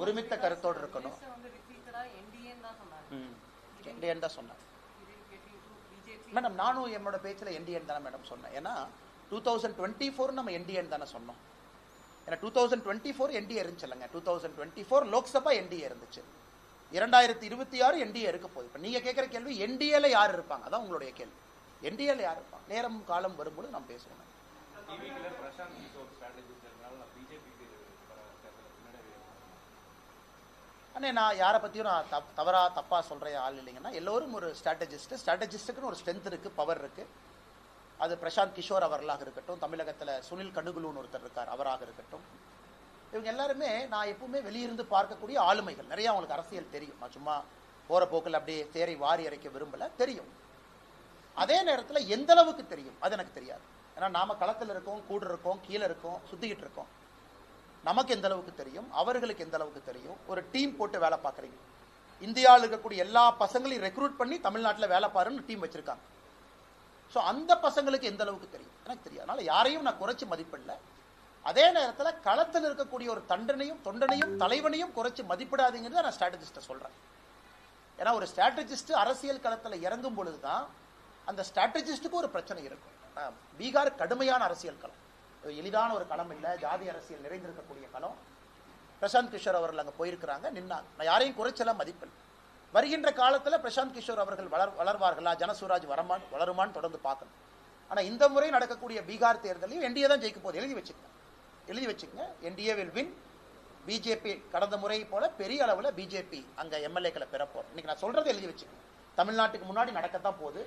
ஒருமித்த கருத்தோடு இருக்கணும். என்டிஏன்னு தான் சொன்னார் மேடம். நானும் என்னோட பேச்சில் என்டிஏன்னு தானே மேடம் சொன்னேன். ஏன்னா 2024 நம்ம என்டிஏன்னு தானே சொன்னோம். ஏன்னா 2024 என்டிஏ இருந்துச்சு இல்லைங்க. 2024 லோக்சபா என்டிஏ இருந்துச்சு. 2026 என்டிஏ இருக்க போகுது. இப்போ நீங்கள் கேட்குற கேள்வி என்டிஏல யார் இருப்பாங்க, அதான் உங்களுடைய கேள்வி. என்டிஏல யார் இருப்பாங்க? நேரம் காலம் வரும்போது நம்ம பேசுவோம். அண்ணே, நான் யாரை பற்றியும் நான் தப்பாக சொல்கிற ஆள் இல்லைங்கன்னா, எல்லோரும் ஒரு ஸ்ட்ராட்டஜிஸ்ட்டுக்குன்னு ஒரு ஸ்ட்ரென்த் இருக்குது, பவர் இருக்குது. அது பிரசாந்த் கிஷோர் அவர்களாக இருக்கட்டும், தமிழகத்தில் சுனில் கனுகுலுன்னு ஒருத்தர் இருக்கார், அவராக இருக்கட்டும். இவங்க எல்லாருமே நான் எப்பவுமே வெளியிருந்து பார்க்கக்கூடிய ஆளுமைகள். நிறைய அவங்களுக்கு அரசியல் தெரியும். நான் சும்மா போகிற போக்கில் அப்படியே தேரை வாரி அரைக்க விரும்பலை, தெரியும். அதே நேரத்தில் எந்த அளவுக்கு தெரியும் அது எனக்கு தெரியாது. ஏன்னா நாம களத்தில் இருக்கோம், கூட இருக்கோம், கீழே இருக்கோம், சுற்றிக்கிட்டு இருக்கோம். நமக்கு எந்த அளவுக்கு தெரியும், அவர்களுக்கு எந்த அளவுக்கு தெரியும். ஒரு டீம் போட்டு வேலை பார்க்குறீங்க. இந்தியாவில் இருக்கக்கூடிய எல்லா பசங்களையும் ரெக்ரூட் பண்ணி தமிழ்நாட்டில் வேலை பாருன்னு டீம் வச்சிருக்காங்க. ஸோ அந்த பசங்களுக்கு எந்த அளவுக்கு தெரியும் எனக்கு தெரியாது. அதனால யாரையும் நான் குறைச்சி மதிப்பிடல. அதே நேரத்தில் களத்தில் இருக்கக்கூடிய ஒரு தொண்டனையும் தலைவனையும் குறைச்சி மதிப்பிடாதீங்கிறத நான் ஸ்ட்ராட்டஜிஸ்ட்டை சொல்கிறேன். ஏன்னா ஒரு ஸ்ட்ராட்டஜிஸ்ட் அரசியல் களத்தில் இறங்கும் பொழுது தான் அந்த ஸ்ட்ராட்டஜிஸ்ட்டுக்கு ஒரு பிரச்சனை இருக்கும். பீகார் கடுமையான அரசியல் களம், எளிதான ஒரு களம் இல்லை. ஜாதி அரசியல் நிறைந்திருக்கக்கூடிய களம். பிரசாந்த் கிஷோர் அவர்கள் அங்கே போயிருக்கிறாங்க, நின்னாங்க. நான் யாரையும் குறைச்சலாம் மதிப்பில். வருகின்ற காலத்தில் பிரசாந்த் கிஷோர் அவர்கள் வளர்வார்களா, ஜனசுராஜ் வளருமான்னு தொடர்ந்து பார்க்கணும். ஆனால் இந்த முறை நடக்கக்கூடிய பீகார் தேர்தலையும் என்டிஏ தான் ஜெயிக்க போகுது. எழுதி வச்சுக்கங்க. NDA will win. பிஜேபி கடந்த முறை போல பெரிய அளவில் பிஜேபி அங்கே எம்எல்ஏக்களை பெறப்போம். இன்னைக்கு நான் சொல்றது எழுதி வச்சுக்கங்க. தமிழ்நாட்டுக்கு முன்னாடி நடக்கத்தான் போகுது.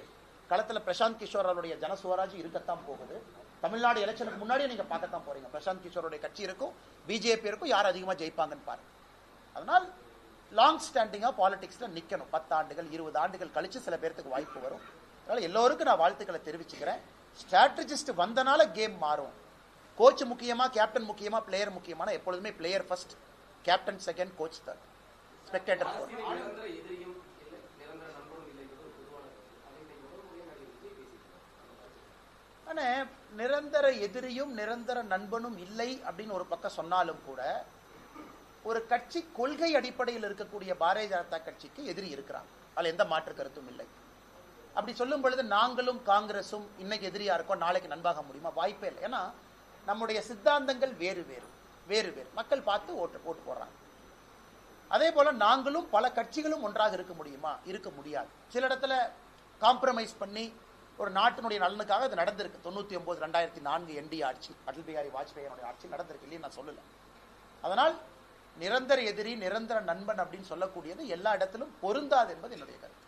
களத்தில் பிரசாந்த் கிஷோர் அவருடைய ஜனசுவராஜ் இருக்கத்தான் போகுது. தமிழ்நாடு எலெக்ஷனுக்கு முன்னாடியே நீங்க பார்க்கத்தான் போறீங்க. பிரசாந்த் கிஷோருடைய கட்சி இருக்கும், பிஜேபி இருக்கும், யார் அதிகமாக ஜெயிப்பாங்கன்னு பாருங்க. அதனால் லாங் ஸ்டாண்டிங்கா பாலிடிக்ஸ்ல நிக்கணும். 10 ஆண்டுகள் 20 ஆண்டுகள் கழிச்சு சில பேருக்கு வாய்ப்பு வரும். அதனால எல்லோருக்கும் நான் வாழ்த்துக்களை தெரிவிச்சுக்கிறேன். ஸ்ட்ராட்டஜிஸ்ட் வந்தனால கேம் மாறும். கோச் முக்கியமா, கேப்டன் முக்கியமா, பிளேயர் முக்கியமான? எப்பொழுதுமே player first, captain second, coach third, spectator fourth. நிரந்தர எதிரியும் நிரந்தர நண்பனும் இல்லை அப்படின்னு ஒரு பக்கம் சொன்னாலும் கூட, ஒரு கட்சி கொள்கை அடிப்படையில் இருக்கக்கூடிய பாரதிய ஜனதா கட்சிக்கு எதிரி இருக்கிறாங்க. அதில் எந்த மாற்று கருத்தும் இல்லை. அப்படி சொல்லும் பொழுது நாங்களும் காங்கிரஸும் இன்னைக்கு எதிரியா இருக்கோம், நாளைக்கு நண்பாக முடியுமா? வாய்ப்பே இல்லை. ஏன்னா நம்முடைய சித்தாந்தங்கள் வேறு வேறு. மக்கள் பார்த்து ஓட்டு போடுறாங்க. அதே போல நாங்களும் பல கட்சிகளும் ஒன்றாக இருக்க முடியுமா? இருக்க முடியாது. சில இடத்துல காம்ப்ரமைஸ் பண்ணி ஒரு நாட்டினுடைய நலனுக்காக அது நடந்திருக்கு. 99 2004 என்டிஏ ஆட்சி, அடல் பிகாரி வாஜ்பாய் ஆட்சி நடந்திருக்கு இல்லைன்னு நான் சொல்லல. அதனால் நிரந்தர எதிரி நிரந்தர நண்பன் அப்படின்னு சொல்லக்கூடியது எல்லா இடத்திலும் பொருந்தாது என்பது என்னுடைய கருத்து.